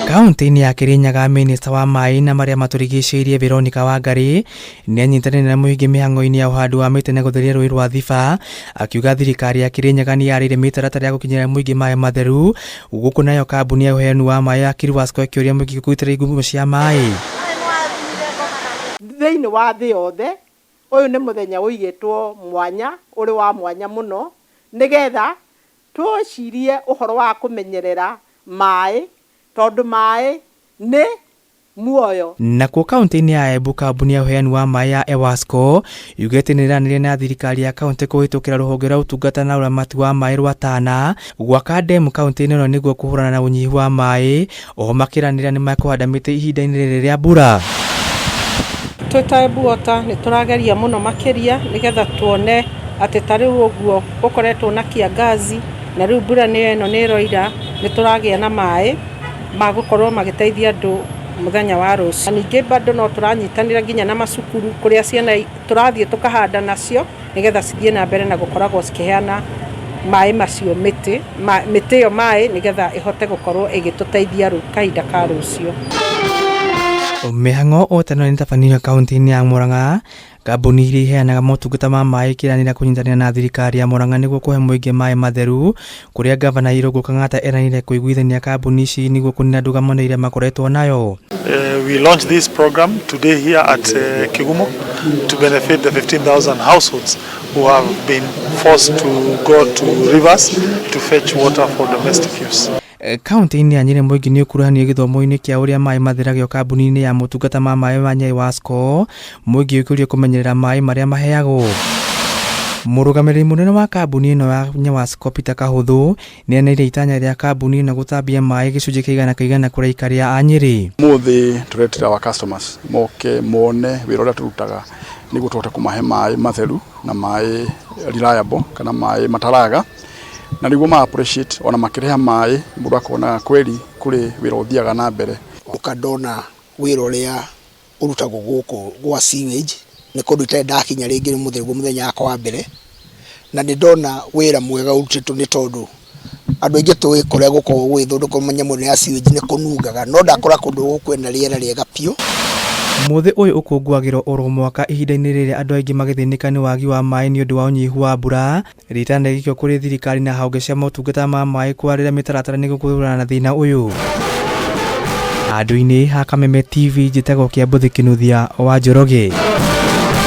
Kaunti-inĩ ya Kirinyaga, minista wa maaĩ na maria maturigicĩirie Veronica Wangari nĩ anyitanĩire na Muingi mĩhang'o-inĩ ya uhandi wa miti na gũtheria rũĩ rwa Thiba, akiuga thirikari ya Kirinyaga nĩ yarĩire mĩtaratara ya gũkinyĩra Muingi maaĩ matheru, gũkũ nayo kambuni ya ũheani wa maaĩ ya Kiriwasco ĩkĩũria Muingi kugitira ihumo cia maaĩ. Thĩinĩ wa thĩ yothe ũyũ nĩ mũthenya ũigĩtwo mwanya, ũrĩ wa mwanya mũno, nĩgetha tũcirie ũhoro wa kũmenyerera maaĩ, tondu maaĩ nĩ muoyo. Nakuo kaunti-inĩ ya Embu, kambuni ya ũheani wa maaĩ ya Ewasco yugĩte nĩ ĩranĩria na thirikari ya kaunti kũhĩtũkĩra rũhonge rwa utungata na ũramati wa maaĩ rwa Tana gwaka ndemu kaunti-inĩ ĩno nĩguo kũhũrana na ũnyihu wa maaĩ, oho makĩranĩria nĩ makũhanda mĩtĩ ihinda-inĩ rĩrĩ rĩa mbura. Twĩta Embu Water nĩ tũrageria mũno makĩria nĩgetha tuone atĩ ta rĩu ũguo gũkoretwo na kiangazi na rĩu mbura ĩno nĩ ĩroira, nĩ tũragĩa na maaĩ magũkorwo magĩteithia andũ mũthenya wa rũciũ. Ningĩ bado no tũranyitanĩra nginya na macukuru kũrĩa ciana tũrathiĩ tũkahanda nacio nĩgetha cithiĩ na mbere na gũkoragwo cikĩheana maaĩ macio mĩtĩ ĩyo maaĩ nĩgetha ĩhote gũkorwo ĩgĩtũteithia kahinda ka rũciũ. Mĩhang'o ũtano nĩ tabanĩrio kaunti-inĩ ya Murang'a, kambuni iria iheanaga motungata ma maaĩ ĩkĩranĩra kũnyitanĩra na thirikari ya Murang'a nĩguo kũhe Muingi maaĩ matheru, kũrĩa gavana Kũng'ata eranĩire kũiguithania kambuni ici nĩguo kũnina ndũgamano iria makoretwo nayo. We launched this program today here at Kigumo to benefit the 15,000 households who have been forced to go to rivers to fetch water for domestic use. Kaunti-inĩ ya Nyeri, Muingi nĩ ũkuruhanio gĩthomo-inĩ kĩa ũrĩa maaĩ matheragio kambuni-inĩ ya motungata ma maaĩ wa Ewasco, Muingi ũkĩũrio kũmenyerera maaĩ marĩa maheagwo. Mũrũgamĩrĩri mũnene wa kambuni ĩno ya Ewasco Peter Kahũthũ nĩ anĩrĩire itanya rĩa kambuni ĩno gũtambia maaĩ gĩcunjĩ kĩa 100 kũrĩ aikari a Nyeri. Mũthĩ tũretĩra our customers moke mone wĩra ũrĩa tũrutaga nĩguo tũhote kũmahe maaĩ matheru na maaĩ reliable kana maaĩ mataraga, na nĩguo ma appreciate ona makĩreha maaĩ mũndũ akona kweli kũrĩ wĩra ũthiaga na mbere. Ukandona wĩra ũrĩa ũrutagwo gũkũ gwa sewage nĩ kũndũ itarĩ ndakinya rĩngĩ mũthenya wakwa wa mbere, na nĩ ndona wĩra mwega ũrutĩtwo nĩ tondũ andũ aingĩ tũĩ kũrĩa gũkorwo gwĩthondeka manyamũ ya sewage nĩ kũnungaga, no ndakora kũndũ gũkwena rĩera rĩega biũ. Mũthĩ ũyũ ũkũngũagĩrwo oro mwaka ihinda-inĩ rĩrĩa andũ aingĩ magĩthĩnĩka nĩ wagi wa maaĩ nĩ ũndũ wa ũnyihu wa mbura. Ritana gĩkĩo kũrĩ thirikari na honge cia motungata ma maaĩ kwarĩra mĩtaratara nĩguo kũhũrana na thĩna ũyũ. Handũ-inĩ ha Kameme TV, njĩtagwo Kĩambuthi Kĩnuthia wa Njoroge.